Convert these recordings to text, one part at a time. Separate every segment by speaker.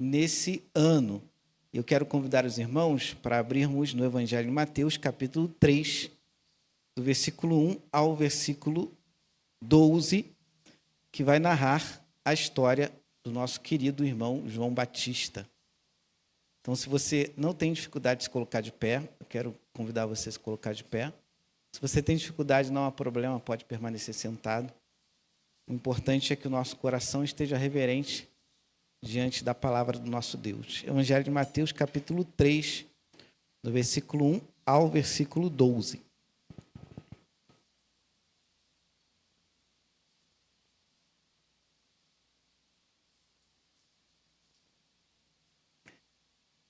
Speaker 1: nesse ano. Eu quero convidar os irmãos para abrirmos no Evangelho de Mateus, capítulo 3, do versículo 1 ao versículo 12, que vai narrar a história do nosso querido irmão João Batista. Então, se você não tem dificuldade de se colocar de pé, eu quero convidar você a se colocar de pé. Se você tem dificuldade, não há problema, pode permanecer sentado. O importante é que o nosso coração esteja reverente diante da palavra do nosso Deus. Evangelho de Mateus, capítulo 3, do versículo 1 ao versículo 12.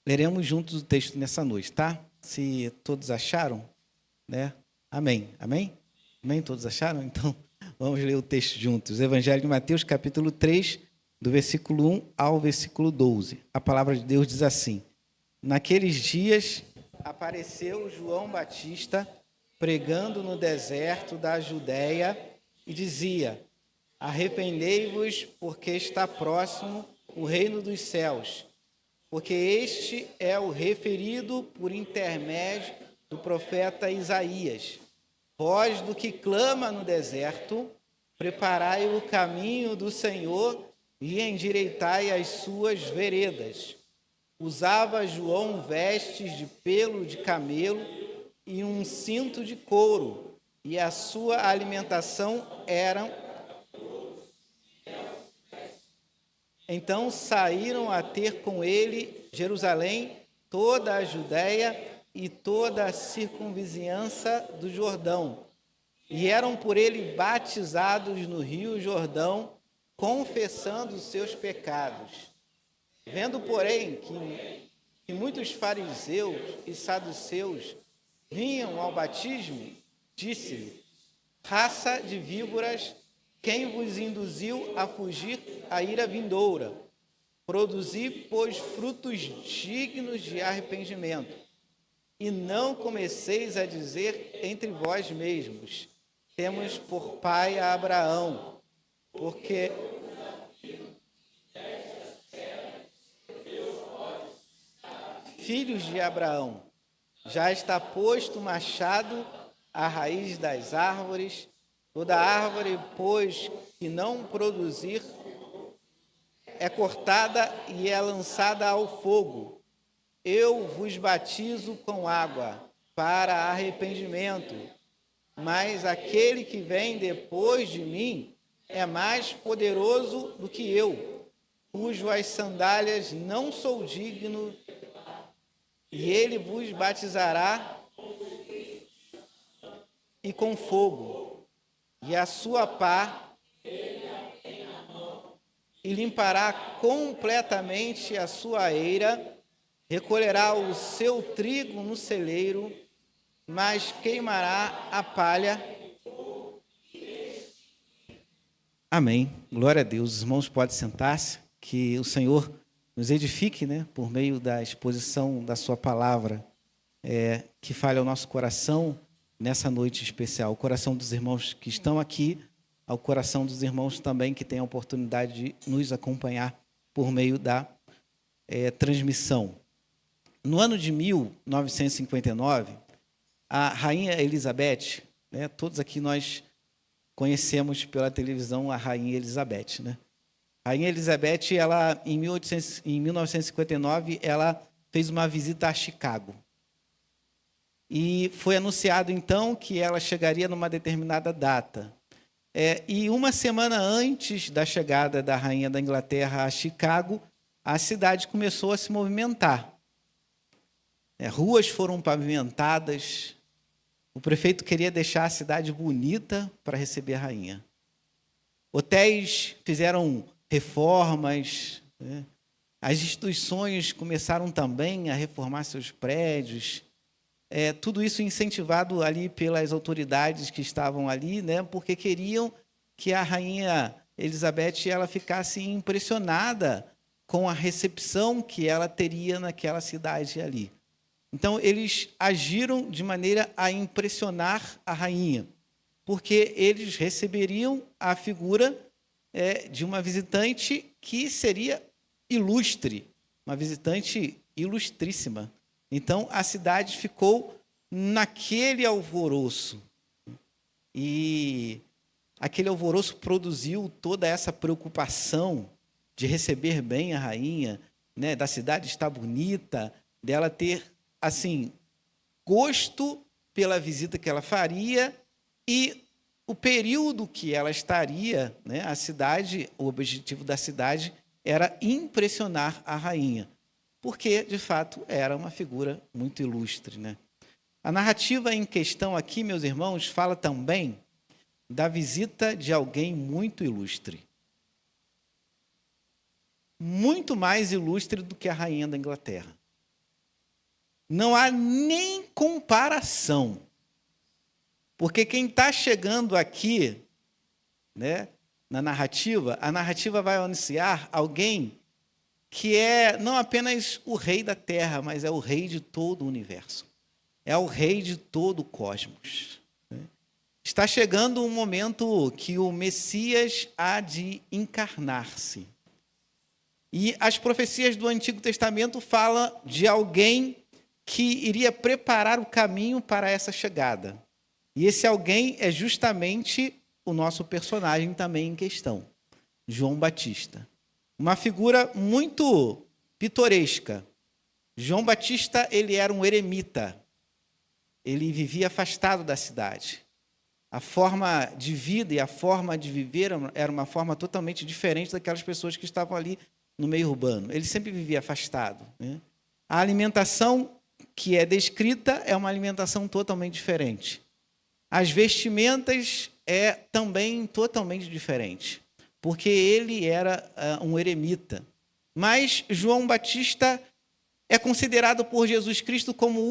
Speaker 1: Leremos juntos o texto nessa noite, tá? Se todos acharam, né? Amém. Amém? Amém? Todos acharam? Então, vamos ler o texto juntos. Evangelho de Mateus, capítulo 3, do versículo 1 ao versículo 12. A palavra de Deus diz assim: Naqueles dias apareceu João Batista pregando no deserto da Judéia e dizia: Arrependei-vos, porque está próximo o reino dos céus. Porque este é o referido por intermédio do profeta Isaías. Voz do que clama no deserto, preparai o caminho do Senhor e endireitai as suas veredas. Usava João vestes de pelo de camelo e um cinto de couro, e a sua alimentação era... Então saíram a ter com ele Jerusalém, toda a Judéia e toda a circunvizinhança do Jordão. E eram por ele batizados no rio Jordão, confessando os seus pecados. Vendo, porém, que muitos fariseus e saduceus vinham ao batismo, disse-lhe: Raça de víboras, quem vos induziu a fugir à ira vindoura? Produzi, pois, frutos dignos de arrependimento. E não comeceis a dizer entre vós mesmos: temos por pai a Abraão, porque filhos de Abraão, já está posto o machado à raiz das árvores. Toda árvore, pois, que não produzir, é cortada e é lançada ao fogo. Eu vos batizo com água para arrependimento, mas aquele que vem depois de mim é mais poderoso do que eu, cujas sandálias não sou digno, e ele vos batizará e com fogo. E a sua pá, e limpará completamente a sua eira, recolherá o seu trigo no celeiro, mas queimará a palha. Amém. Glória a Deus. Os irmãos podem sentar-se, que o Senhor nos edifique, né, por meio da exposição da sua palavra, que fale ao nosso coração nessa noite especial, o coração dos irmãos que estão aqui, ao coração dos irmãos também que têm a oportunidade de nos acompanhar por meio da transmissão. No ano de 1959, a Rainha Elizabeth, né, todos aqui nós conhecemos pela televisão a Rainha Elizabeth, né? A Rainha Elizabeth, ela, em 1959, ela fez uma visita a Chicago. E foi anunciado, então, que ela chegaria numa determinada data. E uma semana antes da chegada da Rainha da Inglaterra a Chicago, a cidade começou a se movimentar. Ruas foram pavimentadas. O prefeito queria deixar a cidade bonita para receber a rainha. Hotéis fizeram reformas, né? As instituições começaram também a reformar seus prédios. Tudo isso incentivado ali pelas autoridades que estavam ali, né, porque queriam que a Rainha Elizabeth ela ficasse impressionada com a recepção que ela teria naquela cidade ali. Então, eles agiram de maneira a impressionar a rainha, porque eles receberiam a figura de uma visitante que seria ilustre, uma visitante ilustríssima. Então, a cidade ficou naquele alvoroço. E aquele alvoroço produziu toda essa preocupação de receber bem a rainha, né, da cidade estar bonita, dela ter, assim, gosto pela visita que ela faria e o período que ela estaria, né, a cidade, o objetivo da cidade era impressionar a rainha, porque, de fato, era uma figura muito ilustre, né? A narrativa em questão aqui, meus irmãos, fala também da visita de alguém muito ilustre. Muito mais ilustre do que a rainha da Inglaterra. Não há nem comparação. Porque quem está chegando aqui, né, na narrativa, a narrativa vai anunciar alguém que é não apenas o rei da terra, mas é o rei de todo o universo. É o rei de todo o cosmos. Está chegando um momento que o Messias há de encarnar-se. E as profecias do Antigo Testamento falam de alguém que iria preparar o caminho para essa chegada. E esse alguém é justamente o nosso personagem também em questão, João Batista. Uma figura muito pitoresca. João Batista, ele era um eremita. Ele vivia afastado da cidade. A forma de vida e a forma de viver era uma forma totalmente diferente daquelas pessoas que estavam ali no meio urbano. Ele sempre vivia afastado, né? A alimentação que é descrita é uma alimentação totalmente diferente. As vestimentas é também totalmente diferente, porque ele era um eremita. Mas João Batista é considerado por Jesus Cristo como o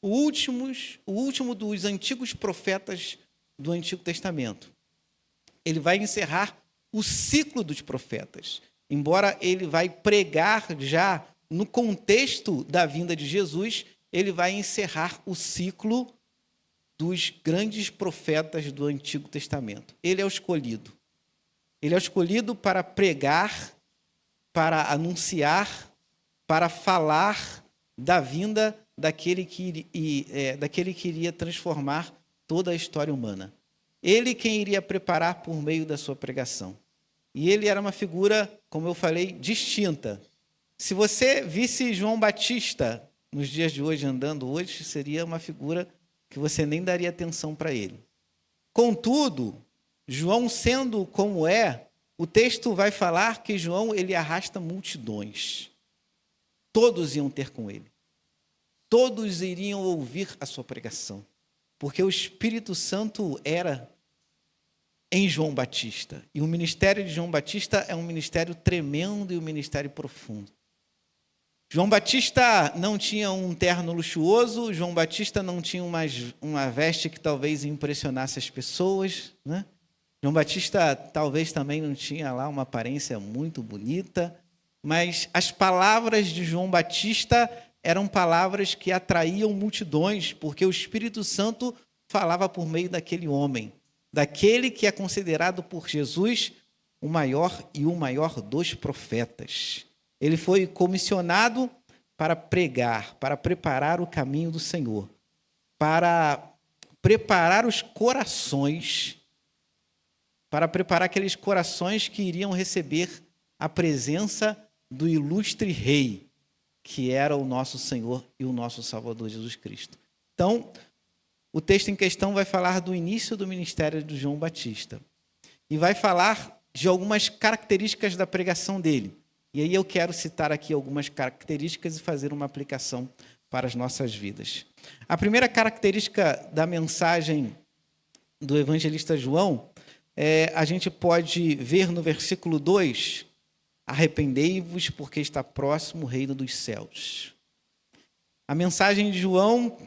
Speaker 1: último dos antigos profetas do Antigo Testamento. Ele vai encerrar o ciclo dos profetas. Embora ele vai pregar já no contexto da vinda de Jesus, ele vai encerrar o ciclo dos grandes profetas do Antigo Testamento. Ele é o escolhido. Ele é o escolhido para pregar, para anunciar, para falar da vinda daquele que iria transformar toda a história humana. Ele quem iria preparar por meio da sua pregação. E ele era uma figura, como eu falei, distinta. Se você visse João Batista nos dias de hoje, andando hoje, seria uma figura que você nem daria atenção para ele. Contudo, João sendo como é, o texto vai falar que João ele arrasta multidões. Todos iam ter com ele. Todos iriam ouvir a sua pregação, porque o Espírito Santo era em João Batista. E o ministério de João Batista é um ministério tremendo e um ministério profundo. João Batista não tinha um terno luxuoso, João Batista não tinha uma veste que talvez impressionasse as pessoas, né? João Batista talvez também não tinha lá uma aparência muito bonita, mas as palavras de João Batista eram palavras que atraíam multidões, porque o Espírito Santo falava por meio daquele homem, daquele que é considerado por Jesus o maior e o maior dos profetas. Ele foi comissionado para pregar, para preparar o caminho do Senhor, para preparar os corações, para preparar aqueles corações que iriam receber a presença do ilustre Rei, que era o nosso Senhor e o nosso Salvador Jesus Cristo. Então, o texto em questão vai falar do início do ministério de João Batista e vai falar de algumas características da pregação dele. E aí eu quero citar aqui algumas características e fazer uma aplicação para as nossas vidas. A primeira característica da mensagem do evangelista João, a gente pode ver no versículo 2, arrependei-vos porque está próximo o reino dos céus. A mensagem de João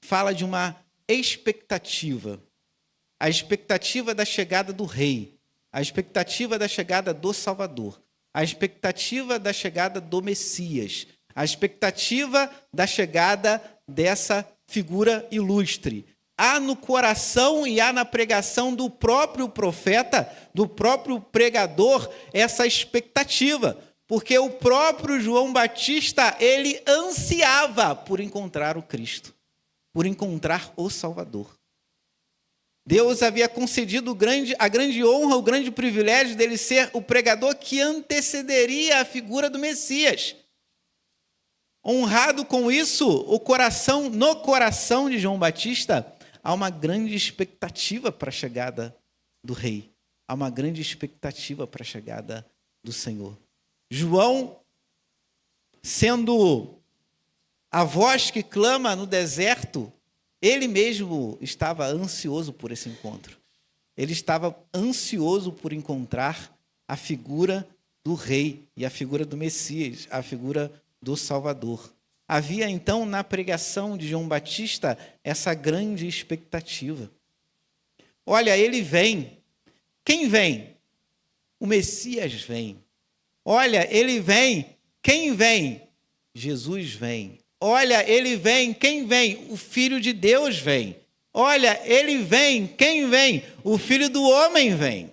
Speaker 1: fala de uma expectativa, a expectativa da chegada do rei, a expectativa da chegada do Salvador, a expectativa da chegada do Messias, a expectativa da chegada dessa figura ilustre. Há no coração e há na pregação do próprio profeta, do próprio pregador, essa expectativa, porque o próprio João Batista, ele ansiava por encontrar o Cristo, por encontrar o Salvador. Deus havia concedido a grande honra, o grande privilégio dele ser o pregador que antecederia a figura do Messias. Honrado com isso, no coração de João Batista, há uma grande expectativa para a chegada do rei. Há uma grande expectativa para a chegada do Senhor. João, sendo a voz que clama no deserto, ele mesmo estava ansioso por esse encontro. Ele estava ansioso por encontrar a figura do rei e a figura do Messias, a figura do Salvador. Havia, então, na pregação de João Batista, essa grande expectativa. Olha, ele vem. Quem vem? O Messias vem. Olha, ele vem. Quem vem? Jesus vem. Olha, ele vem. Quem vem? O Filho de Deus vem. Olha, ele vem. Quem vem? O Filho do Homem vem.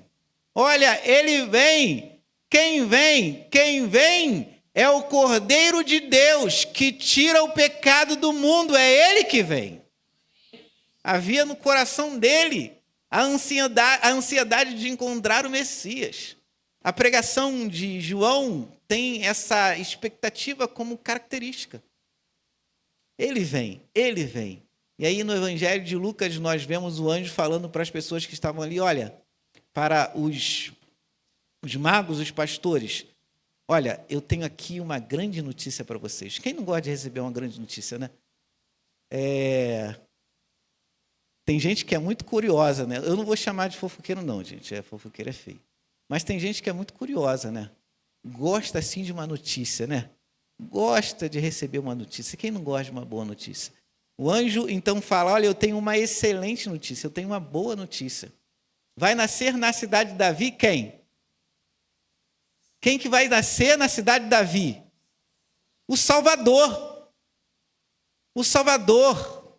Speaker 1: Olha, ele vem. Quem vem? Quem vem? É o Cordeiro de Deus que tira o pecado do mundo. É ele que vem. Havia no coração dele a ansiedade de encontrar o Messias. A pregação de João tem essa expectativa como característica. Ele vem, ele vem. E aí no Evangelho de Lucas nós vemos o anjo falando para as pessoas que estavam ali, olha, para os magos, os pastores, olha, eu tenho aqui uma grande notícia para vocês. Quem não gosta de receber uma grande notícia, né? Tem gente que é muito curiosa, né? Eu não vou chamar de fofoqueiro não, gente. Fofoqueiro é feio. Mas tem gente que é muito curiosa, né? Gosta, assim, de uma notícia, né? Gosta de receber uma notícia. Quem não gosta de uma boa notícia? O anjo, então, fala, olha, eu tenho uma excelente notícia, eu tenho uma boa notícia. Vai nascer na cidade de Davi quem? Quem que vai nascer na cidade de Davi? O Salvador. O Salvador.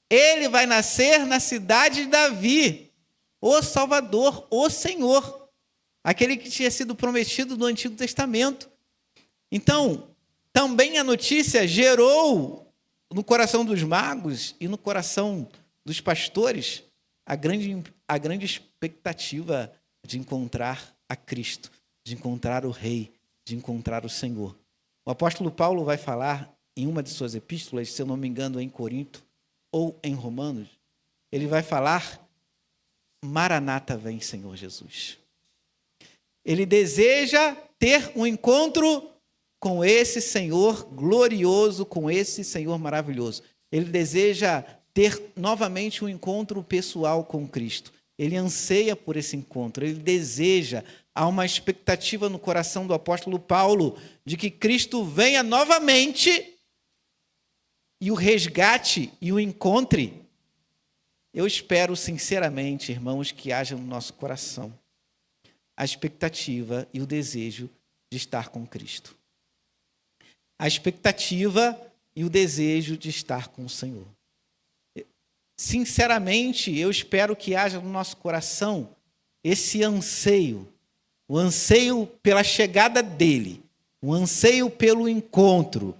Speaker 1: Ele vai nascer na cidade de Davi. O Salvador, o Senhor. Aquele que tinha sido prometido no Antigo Testamento. Então, também a notícia gerou no coração dos magos e no coração dos pastores a grande expectativa de encontrar a Cristo, de encontrar o Rei, de encontrar o Senhor. O apóstolo Paulo vai falar em uma de suas epístolas, se eu não me engano, em Corinto ou em Romanos, ele vai falar, Maranata vem, Senhor Jesus. Ele deseja ter um encontro com esse Senhor glorioso, com esse Senhor maravilhoso. Ele deseja ter novamente um encontro pessoal com Cristo. Ele anseia por esse encontro, ele deseja, há uma expectativa no coração do apóstolo Paulo de que Cristo venha novamente e o resgate e o encontre. Eu espero sinceramente, irmãos, que haja no nosso coração a expectativa e o desejo de estar com Cristo. A expectativa e o desejo de estar com o Senhor. Sinceramente, eu espero que haja no nosso coração esse anseio, o anseio pela chegada dele, o anseio pelo encontro,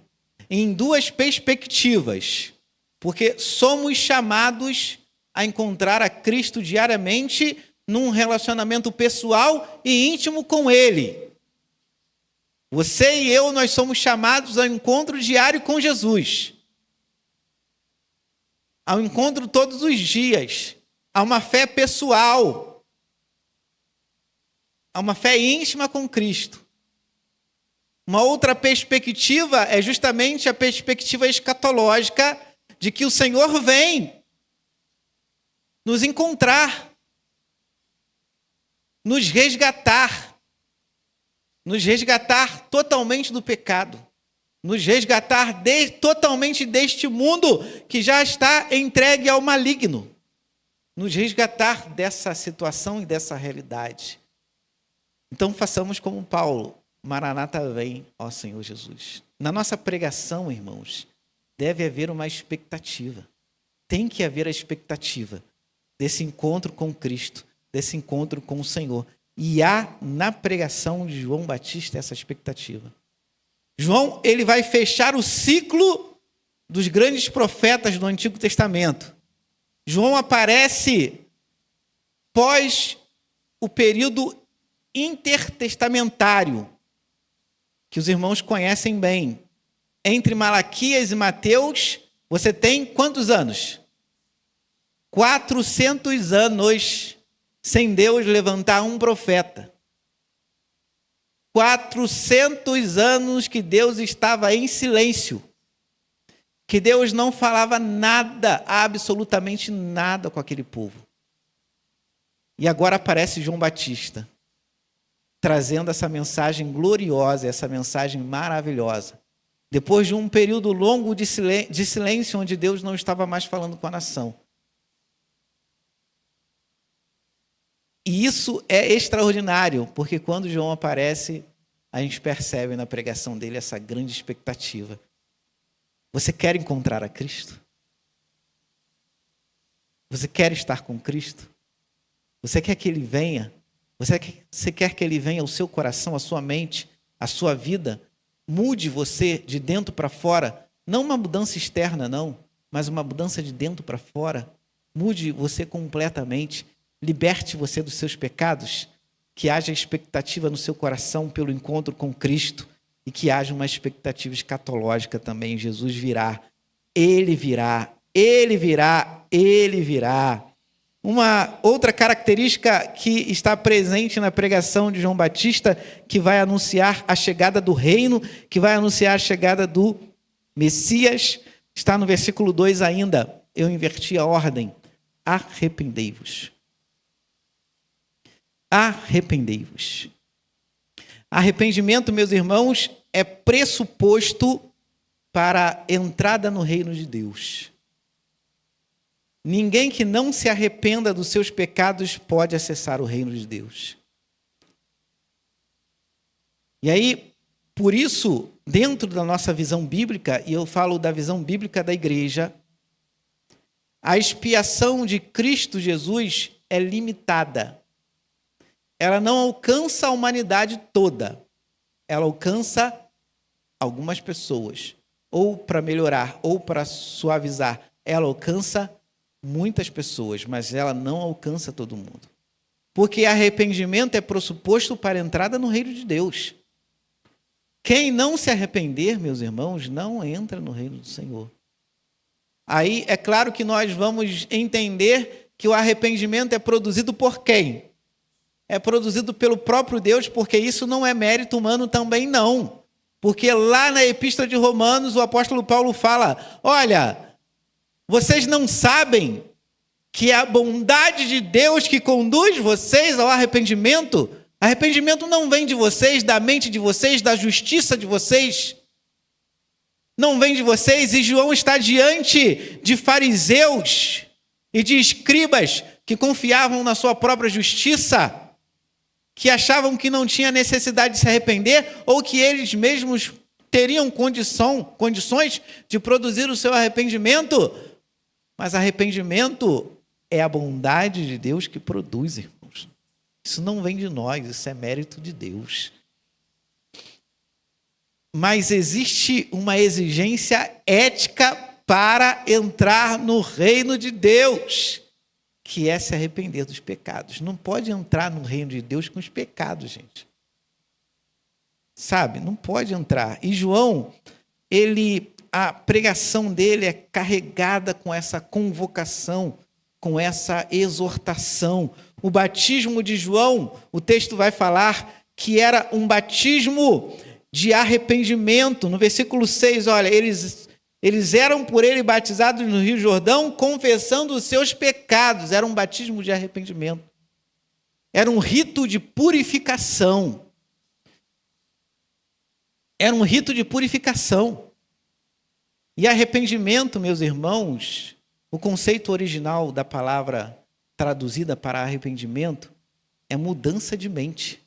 Speaker 1: em duas perspectivas, porque somos chamados a encontrar a Cristo diariamente num relacionamento pessoal e íntimo com Ele. Você e eu, nós somos chamados ao encontro diário com Jesus. Ao encontro todos os dias. A uma fé pessoal. A uma fé íntima com Cristo. Uma outra perspectiva é justamente a perspectiva escatológica de que o Senhor vem nos encontrar, nos resgatar totalmente do pecado, nos resgatar totalmente deste mundo que já está entregue ao maligno, nos resgatar dessa situação e dessa realidade. Então façamos como Paulo, Maranata vem, ó Senhor Jesus. Na nossa pregação, irmãos, deve haver uma expectativa, tem que haver a expectativa desse encontro com Cristo, desse encontro com o Senhor. E há na pregação de João Batista essa expectativa. João, ele vai fechar o ciclo dos grandes profetas do Antigo Testamento. João aparece pós o período intertestamentário, que os irmãos conhecem bem. Entre Malaquias e Mateus, você tem quantos anos? 400 anos sem Deus levantar um profeta. 400 anos que Deus estava em silêncio. Que Deus não falava nada, absolutamente nada com aquele povo. E agora aparece João Batista, trazendo essa mensagem gloriosa, essa mensagem maravilhosa. Depois de um período longo de silêncio, onde Deus não estava mais falando com a nação. E isso é extraordinário, porque quando João aparece, a gente percebe na pregação dele essa grande expectativa. Você quer encontrar a Cristo? Você quer estar com Cristo? Você quer que Ele venha? Você quer que Ele venha ao seu coração, à sua mente, à sua vida? Mude você de dentro para fora. Não uma mudança externa, não, mas uma mudança de dentro para fora. Mude você completamente. Liberte você dos seus pecados. Que haja expectativa no seu coração pelo encontro com Cristo. E que haja uma expectativa escatológica também. Jesus virá. Ele virá. Ele virá. Ele virá. Uma outra característica que está presente na pregação de João Batista, que vai anunciar a chegada do reino, que vai anunciar a chegada do Messias, está no versículo 2 ainda. Eu inverti a ordem. Arrependei-vos. Arrependei-vos. Arrependimento, meus irmãos, é pressuposto para a entrada no reino de Deus. Ninguém que não se arrependa dos seus pecados pode acessar o reino de Deus. E aí, por isso, dentro da nossa visão bíblica, e eu falo da visão bíblica da igreja, a expiação de Cristo Jesus é limitada. Ela não alcança a humanidade toda. Ela alcança algumas pessoas. Ou para melhorar, ou para suavizar. Ela alcança muitas pessoas, mas ela não alcança todo mundo. Porque arrependimento é pressuposto para a entrada no reino de Deus. Quem não se arrepender, meus irmãos, não entra no reino do Senhor. Aí é claro que nós vamos entender que o arrependimento é produzido por quem? É produzido pelo próprio Deus, porque isso não é mérito humano também não. Porque lá na Epístola de Romanos, o apóstolo Paulo fala, olha, vocês não sabem que é a bondade de Deus que conduz vocês ao arrependimento? Arrependimento não vem de vocês, da mente de vocês, da justiça de vocês. Não vem de vocês. E João está diante de fariseus e de escribas que confiavam na sua própria justiça, que achavam que não tinha necessidade de se arrepender ou que eles mesmos teriam condições de produzir o seu arrependimento. Mas arrependimento é a bondade de Deus que produz, irmãos. Isso não vem de nós, isso é mérito de Deus. Mas existe uma exigência ética para entrar no reino de Deus, que é se arrepender dos pecados. Não pode entrar no reino de Deus com os pecados, gente. Sabe? Não pode entrar. E João, a pregação dele é carregada com essa convocação, com essa exortação. O batismo de João, o texto vai falar que era um batismo de arrependimento. No versículo 6, olha, eles eram por ele batizados no Rio Jordão, confessando os seus pecados. Era um batismo de arrependimento. Era um rito de purificação. Era um rito de purificação. E arrependimento, meus irmãos, o conceito original da palavra traduzida para arrependimento é mudança de mente.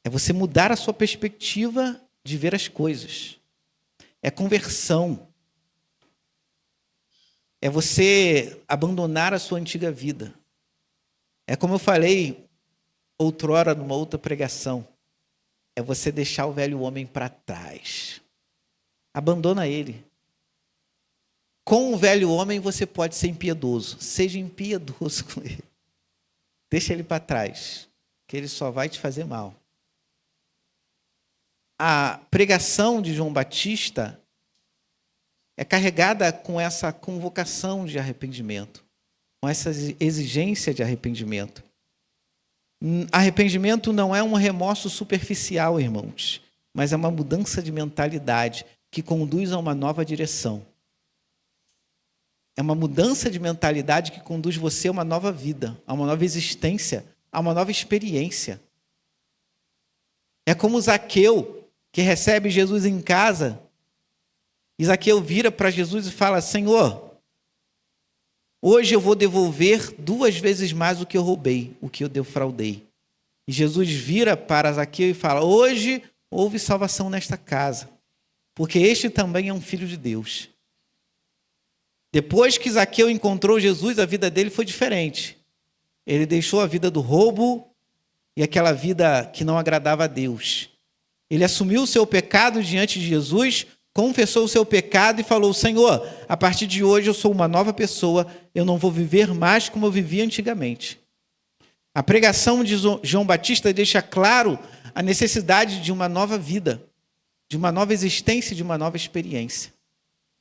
Speaker 1: É você mudar a sua perspectiva de ver as coisas. É conversão. É você abandonar a sua antiga vida. É como eu falei outrora numa outra pregação, é você deixar o velho homem para trás. Abandona ele. Com o velho homem você pode ser impiedoso. Seja impiedoso com ele. Deixa ele para trás, que ele só vai te fazer mal. A pregação de João Batista é carregada com essa convocação de arrependimento, com essa exigência de arrependimento. Arrependimento não é um remorso superficial, irmãos, mas é uma mudança de mentalidade que conduz a uma nova direção. É uma mudança de mentalidade que conduz você a uma nova vida, a uma nova existência, a uma nova experiência. É como Zaqueu, que recebe Jesus em casa, e Zaqueu vira para Jesus e fala: Senhor, hoje eu vou devolver 2 vezes mais o que eu roubei, o que eu defraudei. E Jesus vira para Zaqueu e fala: hoje houve salvação nesta casa, porque este também é um filho de Deus. Depois que Zaqueu encontrou Jesus, a vida dele foi diferente. Ele deixou a vida do roubo e aquela vida que não agradava a Deus. Ele assumiu o seu pecado diante de Jesus, confessou o seu pecado e falou: Senhor, a partir de hoje eu sou uma nova pessoa, eu não vou viver mais como eu vivia antigamente. A pregação de João Batista deixa claro a necessidade de uma nova vida, de uma nova existência, de uma nova experiência.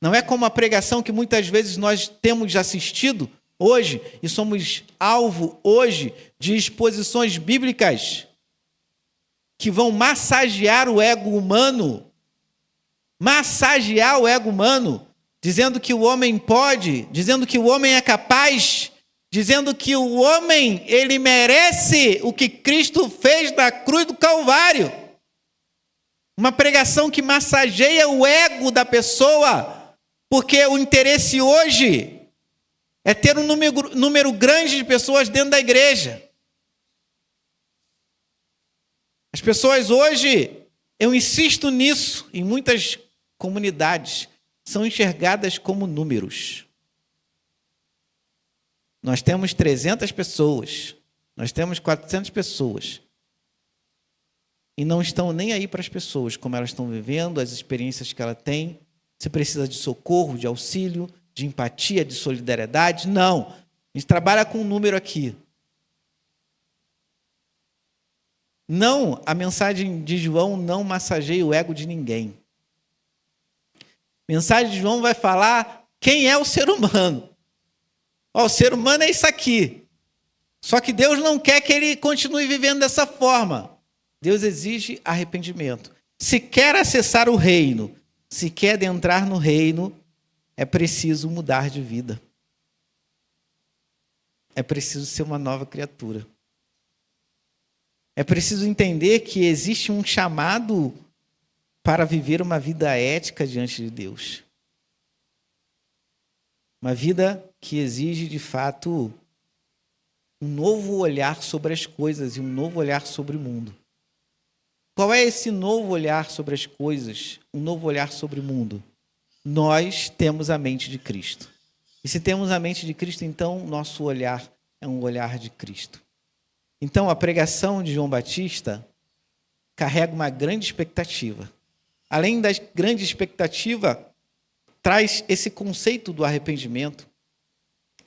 Speaker 1: Não é como a pregação que muitas vezes nós temos assistido hoje e somos alvo hoje de exposições bíblicas que vão massagear o ego humano, dizendo que o homem pode, dizendo que o homem é capaz, dizendo que o homem, ele merece o que Cristo fez na cruz do Calvário. Uma pregação que massageia o ego da pessoa, porque o interesse hoje é ter um número grande de pessoas dentro da igreja. As pessoas hoje, eu insisto nisso, em muitas comunidades, são enxergadas como números. Nós temos 300 pessoas, nós temos 400 pessoas, e não estão nem aí para as pessoas, como elas estão vivendo, as experiências que ela tem, se precisa de socorro, de auxílio, de empatia, de solidariedade. Não, a gente trabalha com um número aqui. Não, a mensagem de João não massageia o ego de ninguém. A mensagem de João vai falar quem é o ser humano. O ser humano é isso aqui. Só que Deus não quer que ele continue vivendo dessa forma. Deus exige arrependimento. Se quer acessar o reino, se quer adentrar no reino, é preciso mudar de vida. É preciso ser uma nova criatura. É preciso entender que existe um chamado para viver uma vida ética diante de Deus. Uma vida que exige, de fato, um novo olhar sobre as coisas e um novo olhar sobre o mundo. Qual é esse novo olhar sobre as coisas, um novo olhar sobre o mundo? Nós temos a mente de Cristo. E se temos a mente de Cristo, então nosso olhar é um olhar de Cristo. Então, a pregação de João Batista carrega uma grande expectativa. Além da grande expectativa, traz esse conceito do arrependimento,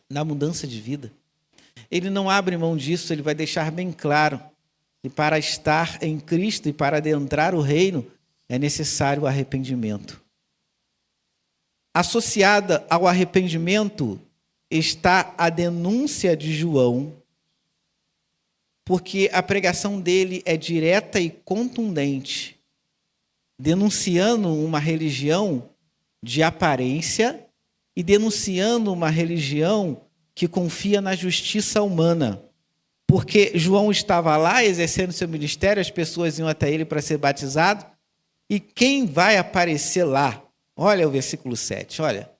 Speaker 1: da mudança de vida. Ele não abre mão disso, ele vai deixar bem claro que para estar em Cristo e para adentrar o reino é necessário o arrependimento. Associada ao arrependimento está a denúncia de João, porque a pregação dele é direta e contundente, denunciando uma religião de aparência e denunciando uma religião que confia na justiça humana. Porque João estava lá exercendo seu ministério, as pessoas iam até ele para ser batizado, e quem vai aparecer lá? Olha o versículo 7, olha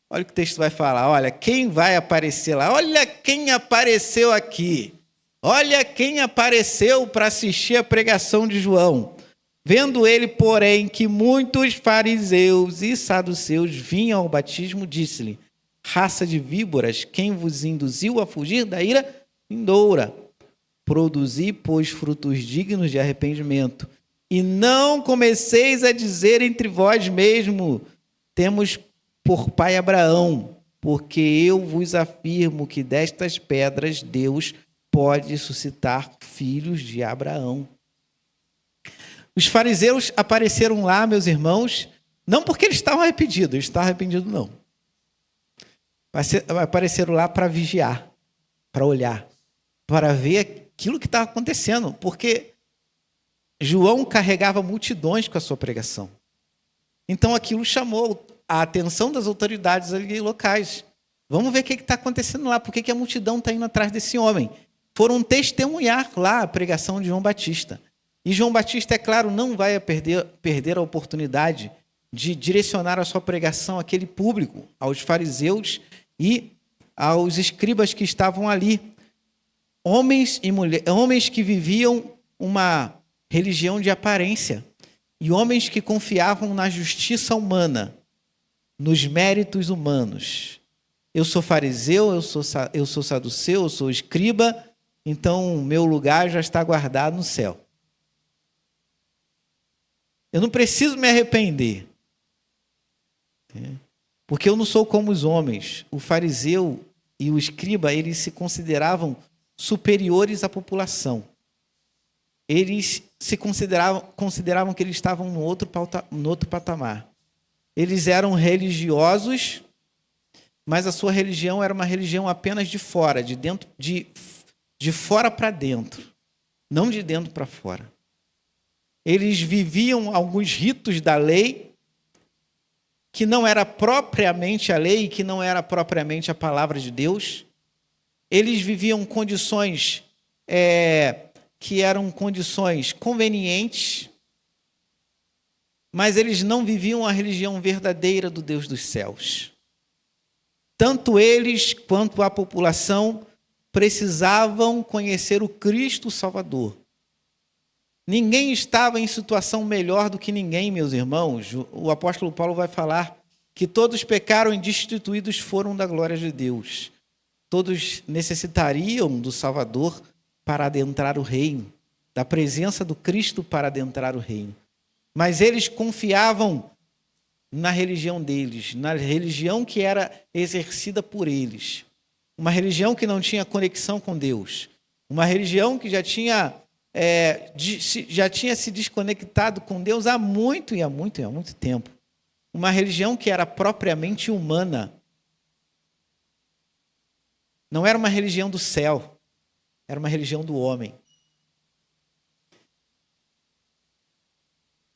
Speaker 1: o que o texto vai falar, olha, quem vai aparecer lá? Olha quem apareceu aqui. Olha quem apareceu para assistir a pregação de João. Vendo ele, porém, que muitos fariseus e saduceus vinham ao batismo, disse-lhe: raça de víboras, quem vos induziu a fugir da ira vindoura? produzi, pois, frutos dignos de arrependimento. E não comeceis a dizer entre vós mesmo, temos por pai Abraão, porque eu vos afirmo que destas pedras Deus pode suscitar filhos de Abraão. Os fariseus apareceram lá, meus irmãos, não porque eles estavam arrependidos, eles estavam arrependidos não. Apareceram lá para vigiar, para olhar, para ver aquilo que estava acontecendo, porque João carregava multidões com a sua pregação. Então aquilo chamou a atenção das autoridades ali locais. Vamos ver o que está acontecendo lá, por que a multidão está indo atrás desse homem. Foram testemunhar lá a pregação de João Batista. E João Batista, é claro, não vai perder a oportunidade de direcionar a sua pregação àquele público, aos fariseus e aos escribas que estavam ali. Homens e mulheres, homens que viviam uma religião de aparência e homens que confiavam na justiça humana, nos méritos humanos. Eu sou fariseu, eu sou saduceu, eu sou escriba, então meu lugar já está guardado no céu. Eu não preciso me arrepender, porque eu não sou como os homens. O fariseu e o escriba, eles se consideravam superiores à população. Eles se consideravam que eles estavam no outro patamar. Eles eram religiosos, mas a sua religião era uma religião apenas de fora, de fora para dentro, não de dentro para fora. Eles viviam alguns ritos da lei, que não era propriamente a lei, que não era propriamente a palavra de Deus. Eles viviam condições que eram condições convenientes, mas eles não viviam a religião verdadeira do Deus dos céus. Tanto eles quanto a população precisavam conhecer o Cristo Salvador. Ninguém estava em situação melhor do que ninguém, meus irmãos. O apóstolo Paulo vai falar que todos pecaram e destituídos foram da glória de Deus. Todos necessitariam do Salvador para adentrar o reino, da presença do Cristo para adentrar o reino. Mas eles confiavam na religião deles, na religião que era exercida por eles. Uma religião que não tinha conexão com Deus. Uma religião que já tinha se desconectado com Deus há muito tempo. Uma religião que era propriamente humana. Não era uma religião do céu, era uma religião do homem.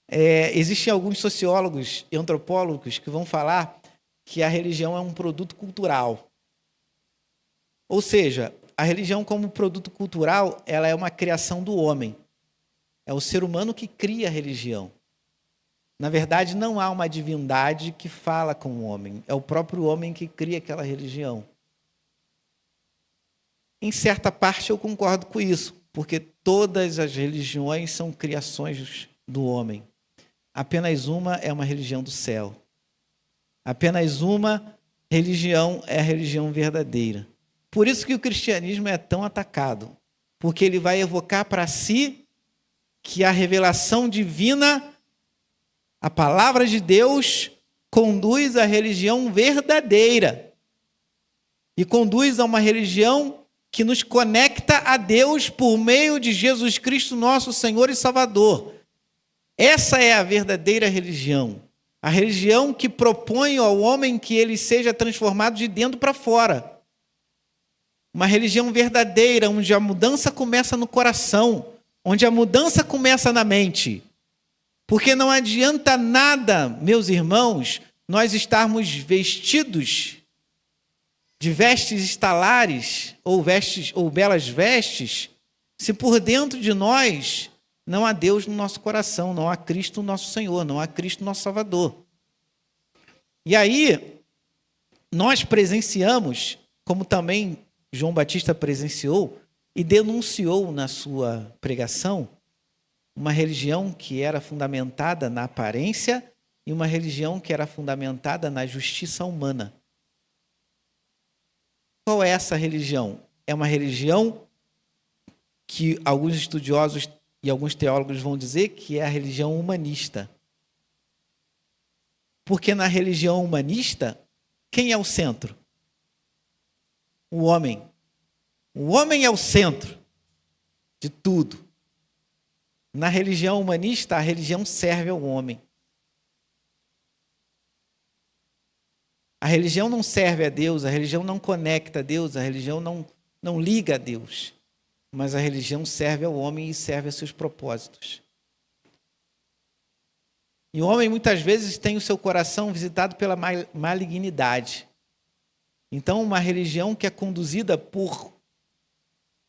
Speaker 1: Existem alguns sociólogos e antropólogos que vão falar que a religião é um produto cultural. Ou seja, a religião como produto cultural, ela é uma criação do homem. É o ser humano que cria a religião. Na verdade, não há uma divindade que fala com o homem. É o próprio homem que cria aquela religião. Em certa parte eu concordo com isso, porque todas as religiões são criações do homem. Apenas uma é uma religião do céu. Apenas uma religião é a religião verdadeira. Por isso que o cristianismo é tão atacado, porque ele vai evocar para si que a revelação divina, a palavra de Deus, conduz à religião verdadeira e conduz a uma religião que nos conecta a Deus por meio de Jesus Cristo, nosso Senhor e Salvador. Essa é a verdadeira religião. A religião que propõe ao homem que ele seja transformado de dentro para fora. Uma religião verdadeira, onde a mudança começa no coração, onde a mudança começa na mente. Porque não adianta nada, meus irmãos, nós estarmos vestidos de vestes estalares ou belas vestes, se por dentro de nós não há Deus no nosso coração, não há Cristo nosso Senhor, não há Cristo nosso Salvador. E aí, nós presenciamos, como também João Batista presenciou e denunciou na sua pregação, uma religião que era fundamentada na aparência e uma religião que era fundamentada na justiça humana. Qual é essa religião? É uma religião que alguns estudiosos e alguns teólogos vão dizer que é a religião humanista. Porque na religião humanista, quem é o centro? O homem. O homem é o centro de tudo. Na religião humanista, a religião serve ao homem. A religião não serve a Deus, a religião não conecta a Deus, a religião não liga a Deus. Mas a religião serve ao homem e serve a seus propósitos. E o homem muitas vezes tem o seu coração visitado pela malignidade. Então, uma religião que é conduzida por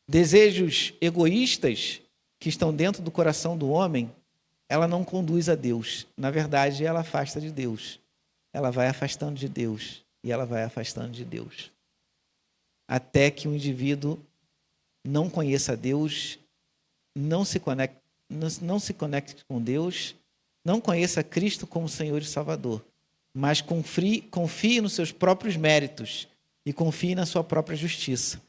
Speaker 1: desejos egoístas que estão dentro do coração do homem, ela não conduz a Deus. Na verdade, ela afasta de Deus. Ela vai afastando de Deus e ela vai afastando de Deus. Até que o indivíduo não conheça Deus, não se conecte com Deus, não conheça Cristo como Senhor e Salvador, mas confie nos seus próprios méritos e confie na sua própria justiça.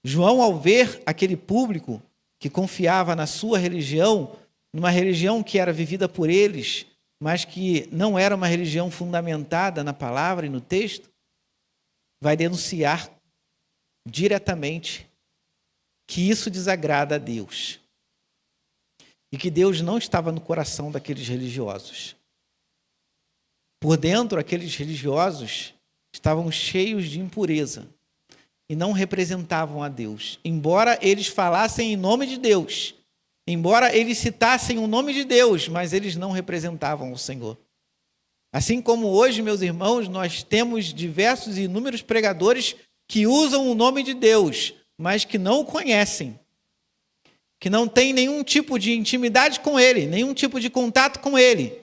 Speaker 1: João, ao ver aquele público que confiava na sua religião, numa religião que era vivida por eles, mas que não era uma religião fundamentada na palavra e no texto, vai denunciar diretamente que isso desagrada a Deus. E que Deus não estava no coração daqueles religiosos. Por dentro, aqueles religiosos estavam cheios de impureza e não representavam a Deus. Embora eles falassem em nome de Deus, embora eles citassem o nome de Deus, mas eles não representavam o Senhor. Assim como hoje, meus irmãos, nós temos diversos e inúmeros pregadores que usam o nome de Deus, mas que não o conhecem, que não têm nenhum tipo de intimidade com Ele, nenhum tipo de contato com Ele,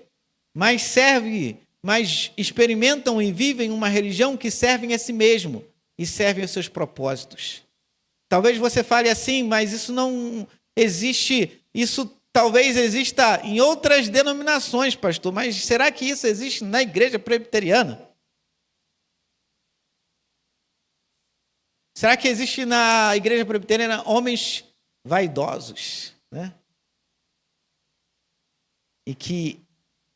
Speaker 1: mas experimentam e vivem uma religião que servem a si mesmo e servem aos seus propósitos. Talvez você fale assim, mas isso não existe, isso talvez exista em outras denominações, pastor, mas será que isso existe na igreja presbiteriana? Será que existe na igreja presbiteriana homens vaidosos, né? E que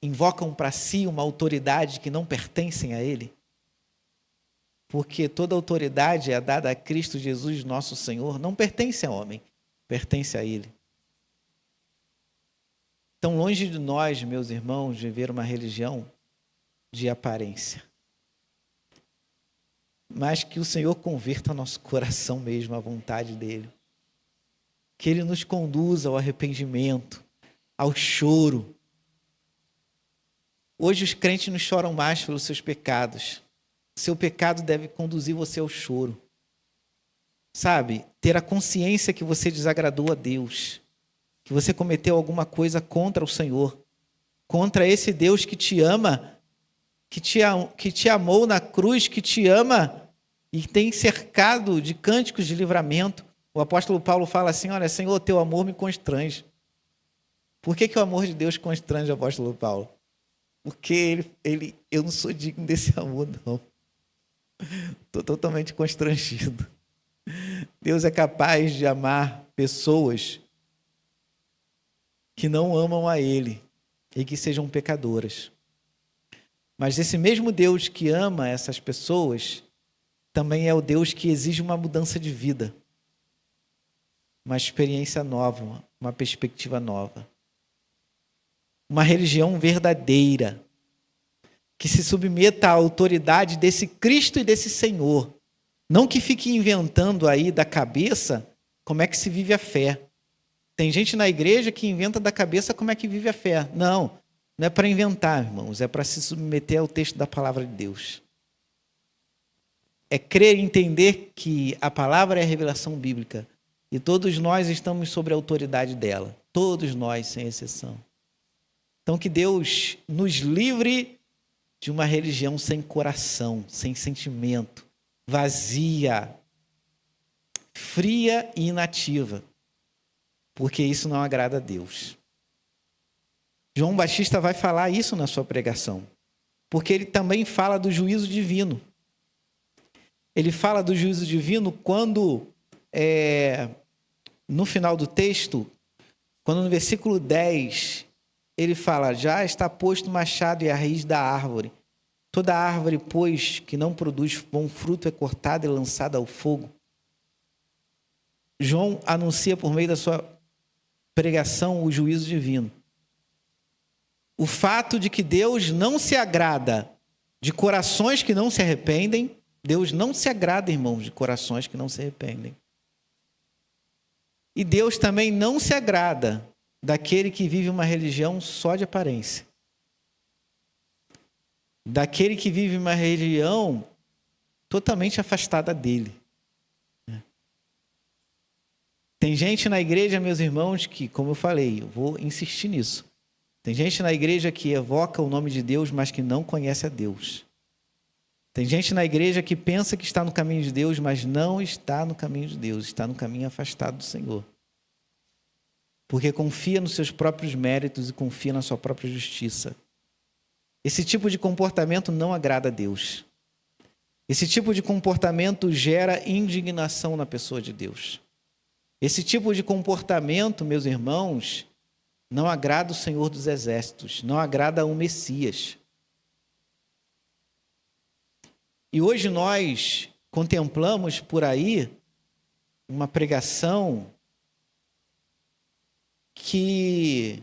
Speaker 1: invocam para si uma autoridade que não pertencem a ele? Porque toda autoridade é dada a Cristo Jesus, nosso Senhor, não pertence a homem, pertence a Ele. Tão longe de nós, meus irmãos, viver uma religião de aparência. Mas que o Senhor converta nosso coração mesmo à vontade dEle. Que Ele nos conduza ao arrependimento, ao choro. Hoje os crentes não choram mais pelos seus pecados. Seu pecado deve conduzir você ao choro. Sabe? Ter a consciência que você desagradou a Deus. Que você cometeu alguma coisa contra o Senhor. Contra esse Deus que te ama, que te amou na cruz, que te ama e tem cercado de cânticos de livramento. O apóstolo Paulo fala assim, olha, Senhor, teu amor me constrange. Por que o amor de Deus constrange o apóstolo Paulo? Porque eu não sou digno desse amor, não. Estou totalmente constrangido. Deus é capaz de amar pessoas que não amam a Ele e que sejam pecadoras. Mas esse mesmo Deus que ama essas pessoas também é o Deus que exige uma mudança de vida, uma experiência nova, uma perspectiva nova. Uma religião verdadeira, que se submeta à autoridade desse Cristo e desse Senhor. Não que fique inventando aí da cabeça como é que se vive a fé. Tem gente na igreja que inventa da cabeça como é que vive a fé. Não é para inventar, irmãos, é para se submeter ao texto da palavra de Deus. É crer e entender que a palavra é a revelação bíblica e todos nós estamos sob a autoridade dela. Todos nós, sem exceção. Então que Deus nos livre de uma religião sem coração, sem sentimento, vazia, fria e inativa, porque isso não agrada a Deus. João Batista vai falar isso na sua pregação, porque ele também fala do juízo divino. Ele fala do juízo divino quando no final do texto, quando no versículo 10 ele fala: já está posto o machado e a raiz da árvore. Toda árvore, pois, que não produz bom fruto é cortada e lançada ao fogo. João anuncia por meio da sua pregação o juízo divino. O fato de que Deus não se agrada de corações que não se arrependem. Deus não se agrada, irmãos, de corações que não se arrependem. E Deus também não se agrada daquele que vive uma religião só de aparência. Daquele que vive uma religião totalmente afastada dele. Tem gente na igreja, meus irmãos, que, como eu falei, eu vou insistir nisso. Tem gente na igreja que evoca o nome de Deus, mas que não conhece a Deus. Tem gente na igreja que pensa que está no caminho de Deus, mas não está no caminho de Deus, está no caminho afastado do Senhor. Porque confia nos seus próprios méritos e confia na sua própria justiça. Esse tipo de comportamento não agrada a Deus. Esse tipo de comportamento gera indignação na pessoa de Deus. Esse tipo de comportamento, meus irmãos, não agrada o Senhor dos Exércitos, não agrada o Messias. E hoje nós contemplamos por aí uma pregação que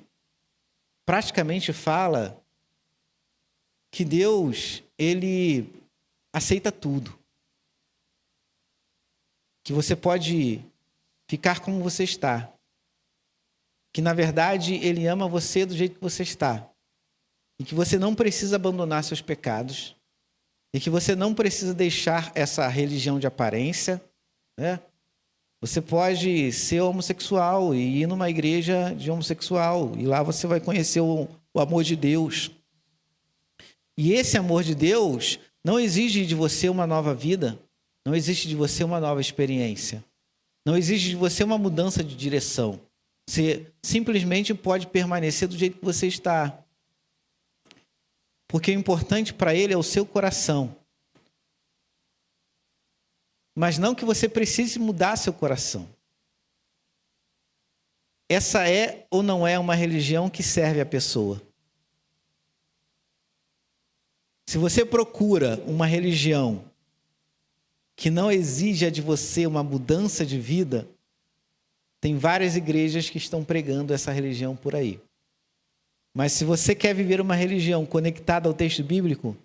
Speaker 1: praticamente fala que Deus, ele aceita tudo. Que você pode ficar como você está. Que, na verdade, ele ama você do jeito que você está. E que você não precisa abandonar seus pecados. E que você não precisa deixar essa religião de aparência, né? Você pode ser homossexual e ir numa igreja de homossexual. E lá você vai conhecer o amor de Deus. E esse amor de Deus não exige de você uma nova vida, não exige de você uma nova experiência, não exige de você uma mudança de direção. Você simplesmente pode permanecer do jeito que você está. Porque o importante para ele é o seu coração. Mas não que você precise mudar seu coração. Essa é ou não é uma religião que serve a pessoa? Se você procura uma religião que não exija de você uma mudança de vida, tem várias igrejas que estão pregando essa religião por aí. Mas se você quer viver uma religião conectada ao texto bíblico,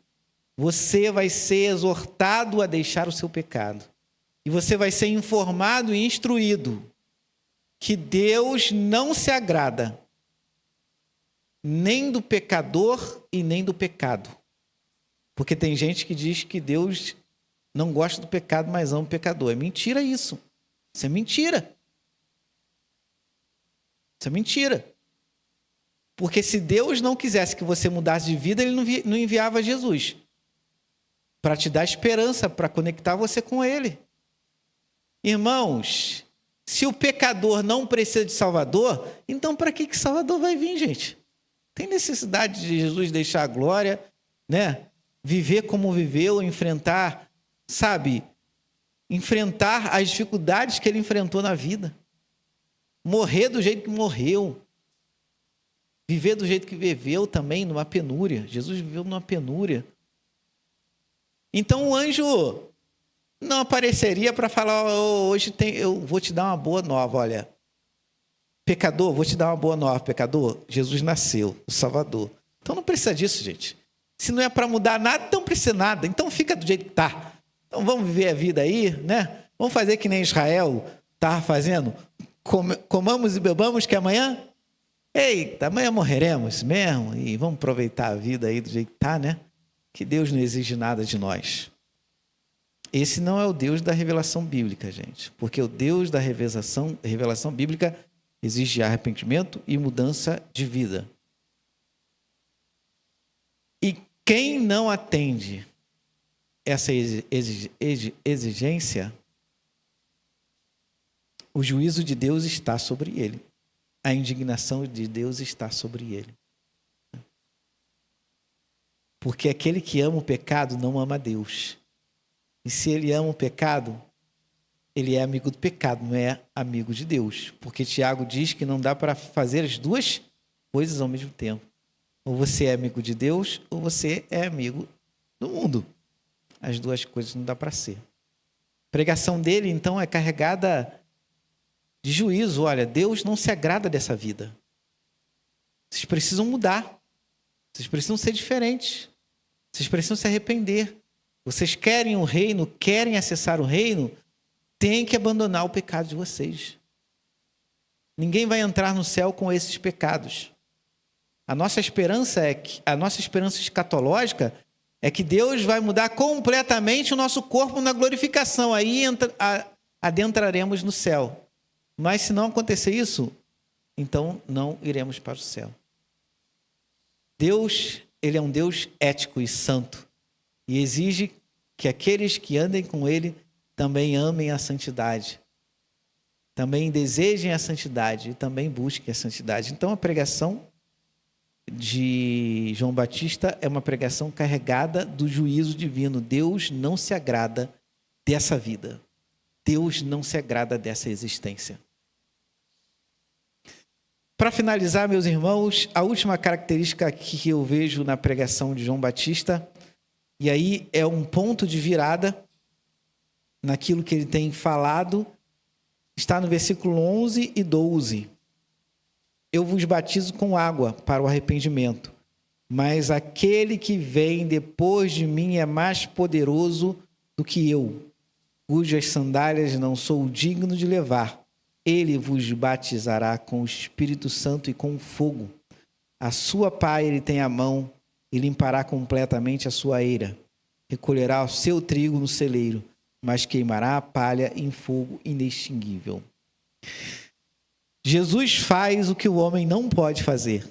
Speaker 1: você vai ser exortado a deixar o seu pecado. E você vai ser informado e instruído que Deus não se agrada nem do pecador e nem do pecado. Porque tem gente que diz que Deus não gosta do pecado, mas ama o pecador. É mentira isso. Isso é mentira. Isso é mentira. Porque se Deus não quisesse que você mudasse de vida, ele não enviava Jesus para te dar esperança, para conectar você com ele. Irmãos, se o pecador não precisa de Salvador, então para que Salvador vai vir, gente? Tem necessidade de Jesus deixar a glória, né? Viver como viveu, enfrentar, sabe? Enfrentar as dificuldades que ele enfrentou na vida. Morrer do jeito que morreu. Viver do jeito que viveu também, numa penúria. Jesus viveu numa penúria. Então o anjo não apareceria para falar: oh, hoje eu vou te dar uma boa nova, olha. Pecador, vou te dar uma boa nova, pecador. Jesus nasceu, o Salvador. Então não precisa disso, gente. Se não é para mudar nada, então não precisa nada. Então fica do jeito que está. Então vamos viver a vida aí, né? Vamos fazer que nem Israel estava fazendo. Comamos e bebamos que amanhã... Eita, amanhã morreremos mesmo. E vamos aproveitar a vida aí do jeito que está, né? Que Deus não exige nada de nós. Esse não é o Deus da revelação bíblica, gente. Porque o Deus da revelação bíblica exige arrependimento e mudança de vida. E quem não atende essa exigência, o juízo de Deus está sobre ele. A indignação de Deus está sobre ele. Porque aquele que ama o pecado não ama a Deus. E se ele ama o pecado, ele é amigo do pecado, não é amigo de Deus. Porque Tiago diz que não dá para fazer as duas coisas ao mesmo tempo. Ou você é amigo de Deus, ou você é amigo do mundo. As duas coisas não dá para ser. A pregação dele, então, é carregada de juízo. Olha, Deus não se agrada dessa vida. Vocês precisam mudar. Vocês precisam ser diferentes. Vocês precisam se arrepender. Vocês querem o reino, querem acessar o reino, tem que abandonar o pecado de vocês. Ninguém vai entrar no céu com esses pecados. A nossa esperança escatológica é que Deus vai mudar completamente o nosso corpo na glorificação. Aí adentraremos no céu. Mas se não acontecer isso, então não iremos para o céu. Deus, ele é um Deus ético e santo. E exige que aqueles que andem com ele também amem a santidade. Também desejem a santidade e também busquem a santidade. Então a pregação de João Batista é uma pregação carregada do juízo divino. Deus não se agrada dessa vida. Deus não se agrada dessa existência. Para finalizar, meus irmãos, a última característica que eu vejo na pregação de João Batista, e aí é um ponto de virada naquilo que ele tem falado, está no versículo 11 e 12. Eu vos batizo com água para o arrependimento, mas aquele que vem depois de mim é mais poderoso do que eu, cujas sandálias não sou digno de levar. Ele vos batizará com o Espírito Santo e com fogo. A sua pá ele tem à mão e limpará completamente a sua eira. Recolherá o seu trigo no celeiro, mas queimará a palha em fogo inextinguível. Jesus faz o que o homem não pode fazer.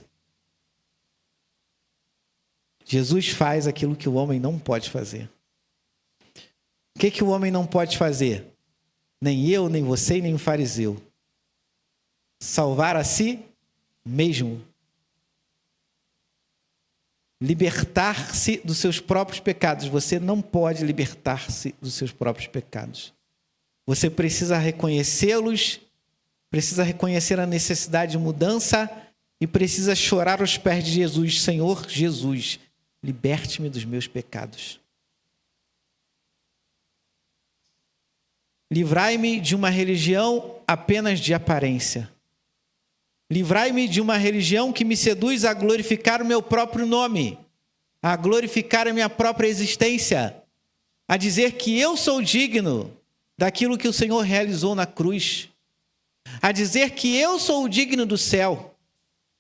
Speaker 1: Jesus faz aquilo que o homem não pode fazer. O que o homem não pode fazer? Nem eu, nem você, nem o fariseu. Salvar a si mesmo. Libertar-se dos seus próprios pecados. Você não pode libertar-se dos seus próprios pecados. Você precisa reconhecê-los, precisa reconhecer a necessidade de mudança e precisa chorar aos pés de Jesus. Senhor Jesus, liberte-me dos meus pecados. Livrai-me de uma religião apenas de aparência. Livrai-me de uma religião que me seduz a glorificar o meu próprio nome, a glorificar a minha própria existência, a dizer que eu sou digno daquilo que o Senhor realizou na cruz, a dizer que eu sou digno do céu,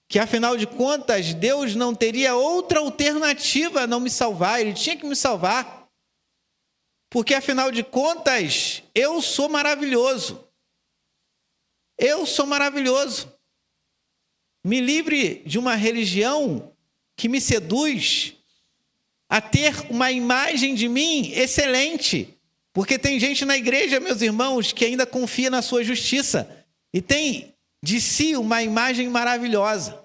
Speaker 1: que afinal de contas Deus não teria outra alternativa a não me salvar, Ele tinha que me salvar, porque afinal de contas eu sou maravilhoso. Eu sou maravilhoso. Me livre de uma religião que me seduz a ter uma imagem de mim excelente. Porque tem gente na igreja, meus irmãos, que ainda confia na sua justiça e tem de si uma imagem maravilhosa.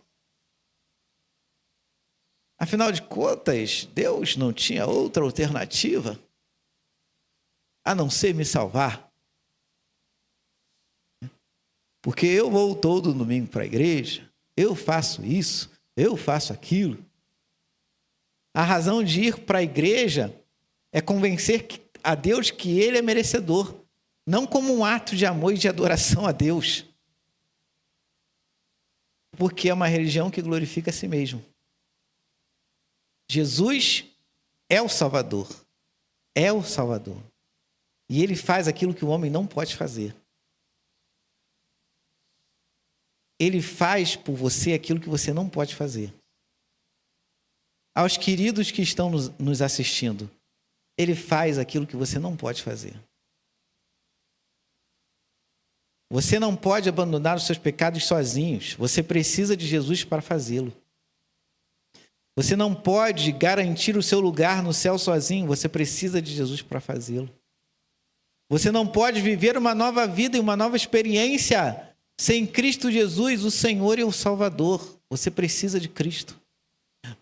Speaker 1: Afinal de contas, Deus não tinha outra alternativa a não ser me salvar. Porque eu vou todo domingo para a igreja, eu faço isso, eu faço aquilo. A razão de ir para a igreja é convencer a Deus que Ele é merecedor, não como um ato de amor e de adoração a Deus. Porque é uma religião que glorifica a si mesmo. Jesus é o Salvador. É o Salvador. E Ele faz aquilo que o homem não pode fazer. Ele faz por você aquilo que você não pode fazer. Aos queridos que estão nos assistindo, Ele faz aquilo que você não pode fazer. Você não pode abandonar os seus pecados sozinhos. Você precisa de Jesus para fazê-lo. Você não pode garantir o seu lugar no céu sozinho. Você precisa de Jesus para fazê-lo. Você não pode viver uma nova vida e uma nova experiência sem Cristo Jesus, o Senhor e o Salvador. Você precisa de Cristo.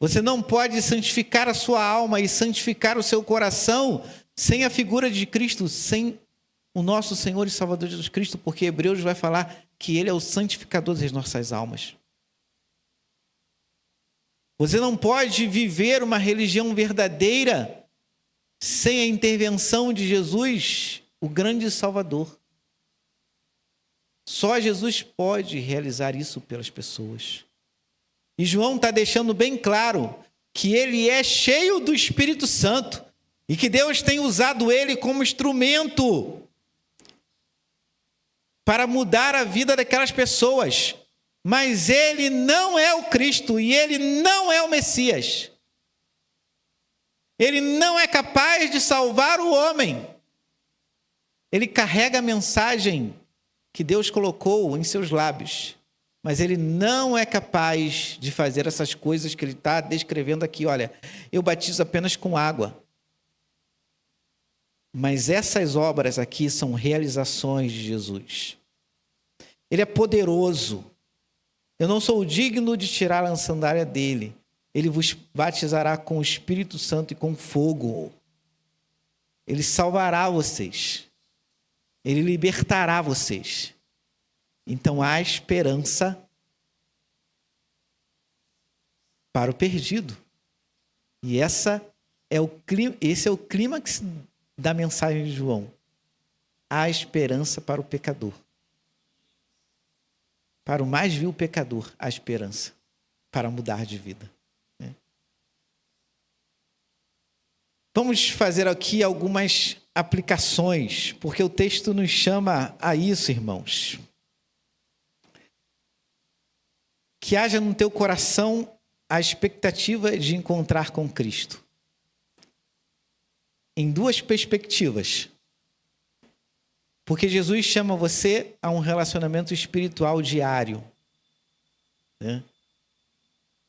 Speaker 1: Você não pode santificar a sua alma e santificar o seu coração sem a figura de Cristo, sem o nosso Senhor e Salvador Jesus Cristo, porque Hebreus vai falar que Ele é o santificador das nossas almas. Você não pode viver uma religião verdadeira sem a intervenção de Jesus, o grande Salvador. Só Jesus pode realizar isso pelas pessoas. E João está deixando bem claro que ele é cheio do Espírito Santo e que Deus tem usado ele como instrumento para mudar a vida daquelas pessoas. Mas ele não é o Cristo e ele não é o Messias. Ele não é capaz de salvar o homem. Ele carrega a mensagem que Deus colocou em seus lábios. Mas ele não é capaz de fazer essas coisas que ele está descrevendo aqui. Olha, eu batizo apenas com água. Mas essas obras aqui são realizações de Jesus. Ele é poderoso. Eu não sou digno de tirar a sandália dele. Ele vos batizará com o Espírito Santo e com fogo. Ele salvará vocês. Ele libertará vocês. Então há esperança para o perdido. E esse é o clímax da mensagem de João. Há esperança para o pecador. Para o mais vil pecador, há esperança para mudar de vida. Vamos fazer aqui algumas aplicações, porque o texto nos chama a isso, irmãos. Que haja no teu coração a expectativa de encontrar com Cristo. Em duas perspectivas. Porque Jesus chama você a um relacionamento espiritual diário.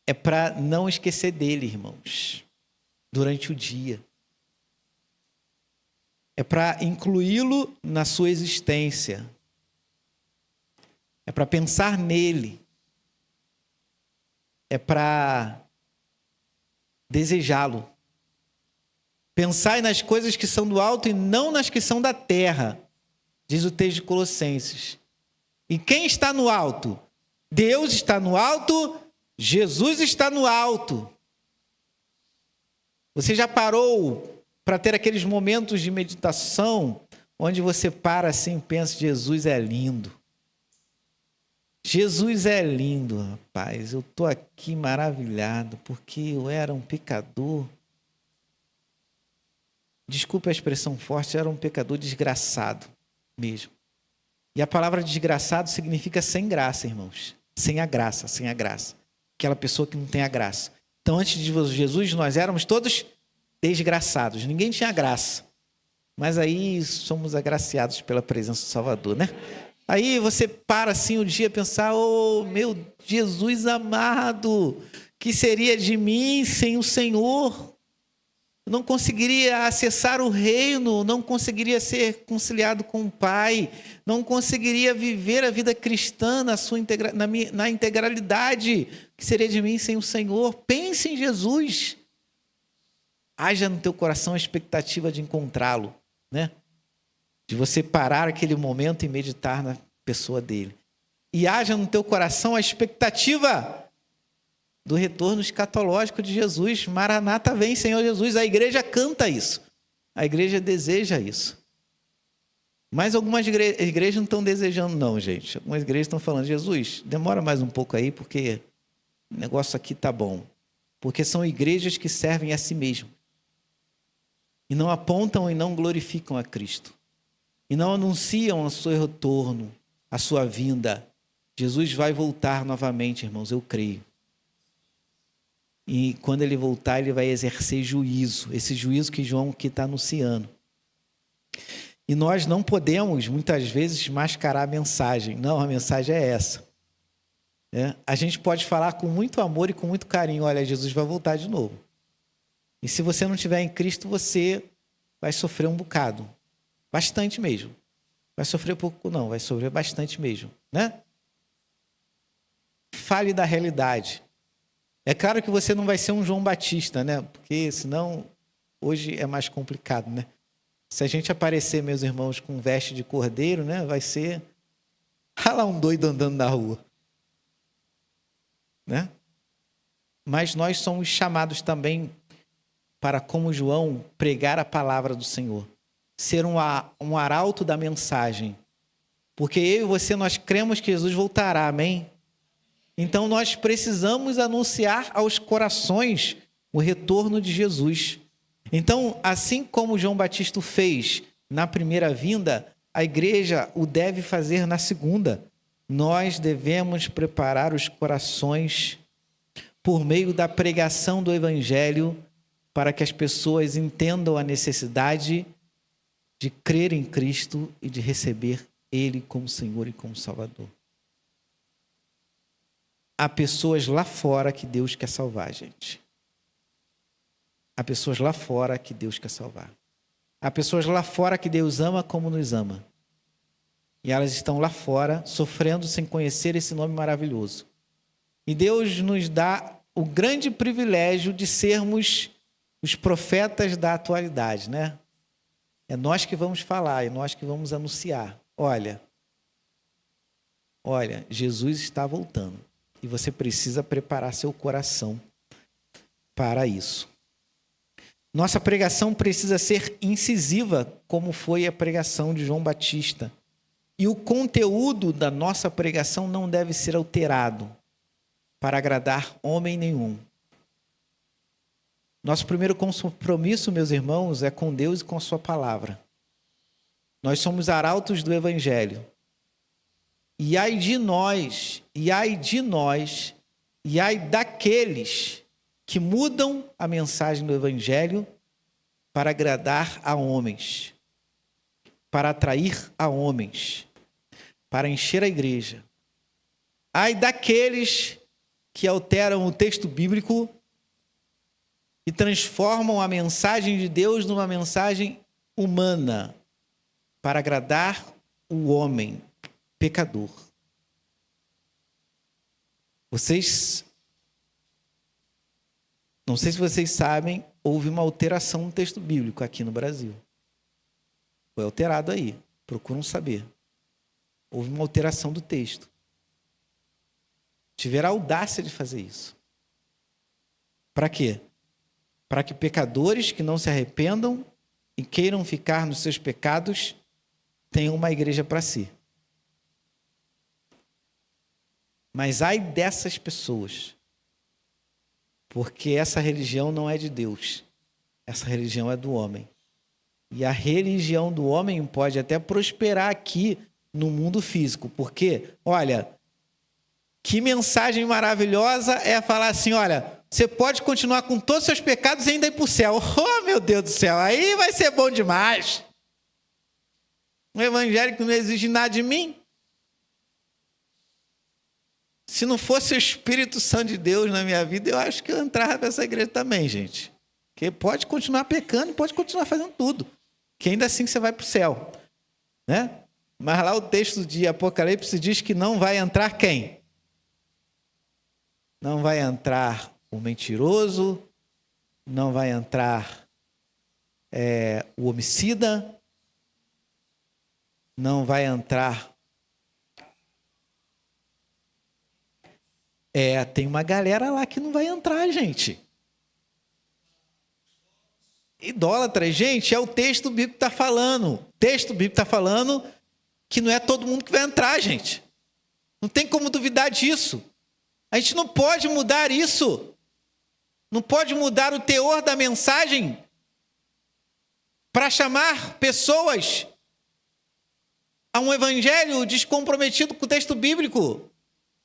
Speaker 1: É para não esquecer dele, irmãos, durante o dia. É para incluí-lo na sua existência. É para pensar nele. É para desejá-lo. Pensai nas coisas que são do alto e não nas que são da terra, diz o texto de Colossenses. E quem está no alto? Deus está no alto, Jesus está no alto. Você já parou para ter aqueles momentos de meditação onde você para assim e pensa, Jesus é lindo. Jesus é lindo, rapaz. Eu estou aqui maravilhado porque eu era um pecador. Desculpe a expressão forte, eu era um pecador desgraçado mesmo. E a palavra desgraçado significa sem graça, irmãos. Sem a graça, sem a graça. Aquela pessoa que não tem a graça. Então, antes de Jesus, nós éramos todos desgraçados. Ninguém tinha graça. Mas aí somos agraciados pela presença do Salvador, né? Aí você para assim o dia e pensar, oh, meu Jesus amado, que seria de mim sem o Senhor? Eu não conseguiria acessar o reino, não conseguiria ser conciliado com o Pai, não conseguiria viver a vida cristã na integralidade, que seria de mim sem o Senhor. Pense em Jesus. Haja no teu coração a expectativa de encontrá-lo, né? De você parar aquele momento e meditar na pessoa dele. E haja no teu coração a expectativa do retorno escatológico de Jesus. Maranata, vem, Senhor Jesus. A igreja canta isso. A igreja deseja isso. Mas algumas igrejas não estão desejando não, gente. Algumas igrejas estão falando, Jesus, demora mais um pouco aí, porque o negócio aqui está bom. Porque são igrejas que servem a si mesmo. E não apontam e não glorificam a Cristo. E não anunciam o seu retorno, a sua vinda. Jesus vai voltar novamente, irmãos, eu creio. E quando ele voltar, ele vai exercer juízo. Esse juízo que João aqui está anunciando. E nós não podemos, muitas vezes, mascarar a mensagem. Não, a mensagem é essa. A gente pode falar com muito amor e com muito carinho. Olha, Jesus vai voltar de novo. E se você não estiver em Cristo, você vai sofrer um bocado. Bastante mesmo. Vai sofrer pouco não, vai sofrer bastante mesmo, né? Fale da realidade. É claro que você não vai ser um João Batista, né? Porque senão hoje é mais complicado, né? Se a gente aparecer, meus irmãos, com veste de cordeiro, né, vai ser lá um doido andando na rua, né? Mas nós somos chamados também para, como João, pregar a palavra do Senhor, ser um arauto da mensagem, porque eu e você, nós cremos que Jesus voltará, amém? Então nós precisamos anunciar aos corações o retorno de Jesus. Então, assim como João Batista o fez na primeira vinda, a igreja o deve fazer na segunda. Nós devemos preparar os corações por meio da pregação do Evangelho para que as pessoas entendam a necessidade de crer em Cristo e de receber Ele como Senhor e como Salvador. Há pessoas lá fora que Deus quer salvar, gente. Há pessoas lá fora que Deus quer salvar. Há pessoas lá fora que Deus ama como nos ama. E elas estão lá fora sofrendo sem conhecer esse nome maravilhoso. E Deus nos dá o grande privilégio de sermos os profetas da atualidade, né? É nós que vamos falar, é nós que vamos anunciar. Olha, Jesus está voltando. E você precisa preparar seu coração para isso. Nossa pregação precisa ser incisiva, como foi a pregação de João Batista. E o conteúdo da nossa pregação não deve ser alterado para agradar homem nenhum. Nosso primeiro compromisso, meus irmãos, é com Deus e com a sua palavra. Nós somos arautos do Evangelho. E ai de nós, e ai daqueles que mudam a mensagem do Evangelho para agradar a homens, para atrair a homens, para encher a igreja. Ai daqueles que alteram o texto bíblico e transformam a mensagem de Deus numa mensagem humana, para agradar o homem pecador. Não sei se vocês sabem, houve uma alteração no texto bíblico aqui no Brasil. Foi alterado aí, procuram saber. Houve uma alteração do texto. Tiveram a audácia de fazer isso. Para quê? Para que pecadores que não se arrependam e queiram ficar nos seus pecados tenham uma igreja para si. Mas ai dessas pessoas, porque essa religião não é de Deus, essa religião é do homem. E a religião do homem pode até prosperar aqui no mundo físico, porque, olha, que mensagem maravilhosa é falar assim, olha, você pode continuar com todos os seus pecados e ainda ir para o céu. Oh, meu Deus do céu, aí vai ser bom demais. Um evangelho que não exige nada de mim. Se não fosse o Espírito Santo de Deus na minha vida, eu acho que eu entrava para essa igreja também, gente. Porque pode continuar pecando, pode continuar fazendo tudo. Que ainda assim você vai para o céu. Né? Mas lá o texto de Apocalipse diz que não vai entrar quem? Não vai entrar o mentiroso, não vai entrar o homicida, não vai entrar... tem uma galera lá que não vai entrar, gente. Idólatra, gente, é o texto bíblico que está falando. O texto bíblico está falando que não é todo mundo que vai entrar, gente. Não tem como duvidar disso. A gente não pode mudar isso. Não pode mudar o teor da mensagem para chamar pessoas a um evangelho descomprometido com o texto bíblico.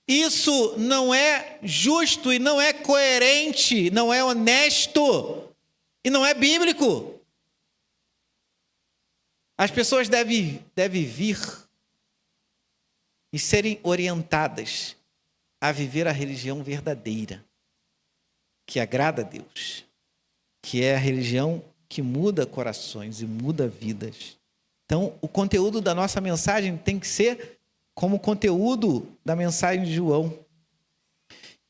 Speaker 1: Isso não é justo e não é coerente, não é honesto e não é bíblico. As pessoas devem vir e serem orientadas a viver a religião verdadeira, que agrada a Deus, que é a religião que muda corações e muda vidas. Então, o conteúdo da nossa mensagem tem que ser como o conteúdo da mensagem de João.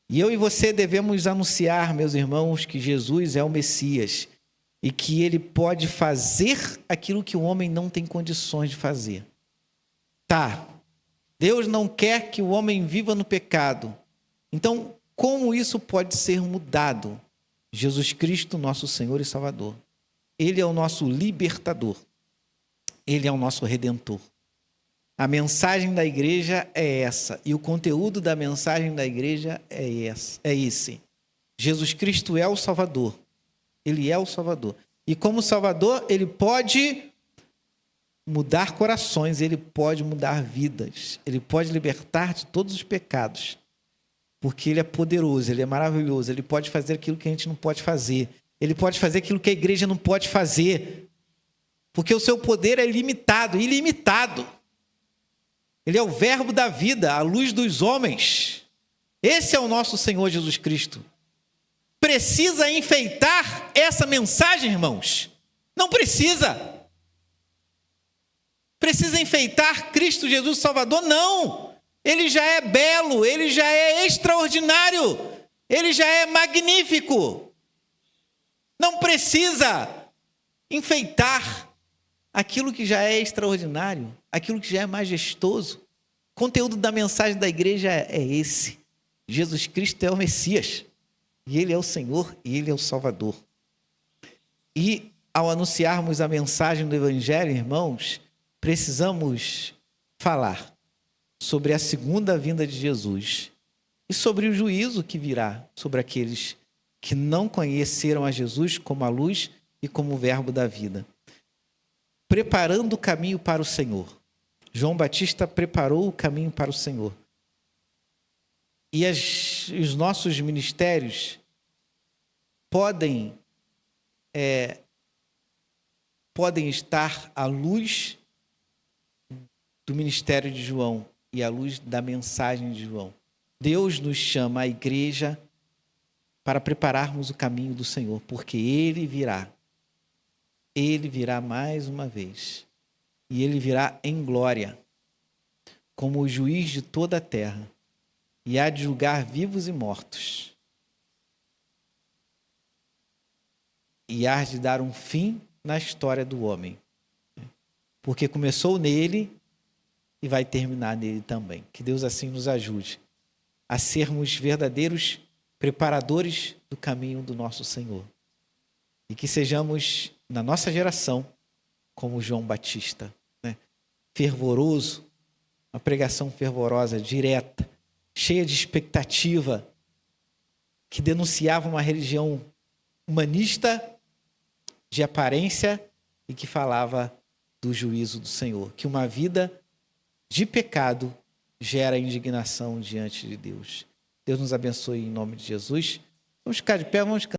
Speaker 1: E eu e você devemos anunciar, meus irmãos, que Jesus é o Messias, e que ele pode fazer aquilo que o homem não tem condições de fazer. Tá, Deus não quer que o homem viva no pecado. Então, como isso pode ser mudado? Jesus Cristo, nosso Senhor e Salvador. Ele é o nosso libertador. Ele é o nosso redentor. A mensagem da igreja é essa. E o conteúdo da mensagem da igreja é esse. Jesus Cristo é o Salvador. Ele é o Salvador. E como Salvador, ele pode mudar corações, ele pode mudar vidas. Ele pode libertar de todos os pecados. Porque ele é poderoso, ele é maravilhoso. Ele pode fazer aquilo que a gente não pode fazer. Ele pode fazer aquilo que a igreja não pode fazer. Porque o seu poder é limitado, ilimitado. Ele é o verbo da vida, a luz dos homens. Esse é o nosso Senhor Jesus Cristo. Precisa enfeitar essa mensagem, irmãos? Não precisa. Precisa enfeitar Cristo Jesus Salvador? Não. Ele já é belo, ele já é extraordinário, ele já é magnífico. Não precisa enfeitar aquilo que já é extraordinário, aquilo que já é majestoso. O conteúdo da mensagem da igreja é esse. Jesus Cristo é o Messias, e ele é o Senhor, e ele é o Salvador. E ao anunciarmos a mensagem do Evangelho, irmãos, precisamos falar sobre a segunda vinda de Jesus e sobre o juízo que virá sobre aqueles que não conheceram a Jesus como a luz e como o verbo da vida. Preparando o caminho para o Senhor. João Batista preparou o caminho para o Senhor. E os nossos ministérios podem estar à luz do ministério de João e à luz da mensagem de João. Deus nos chama, a igreja, para prepararmos o caminho do Senhor, porque Ele virá. Ele virá mais uma vez. E Ele virá em glória, como o juiz de toda a terra, e há de julgar vivos e mortos. E há de dar um fim na história do homem. Porque começou nele e vai terminar nele também. Que Deus assim nos ajude a sermos verdadeiros preparadores do caminho do nosso Senhor. E que sejamos, na nossa geração, como João Batista, né? Fervoroso, uma pregação fervorosa, direta, cheia de expectativa, que denunciava uma religião humanista, de aparência, e que falava do juízo do Senhor. Que uma vida de pecado gera indignação diante de Deus. Deus nos abençoe em nome de Jesus. Vamos ficar de pé, vamos cantar.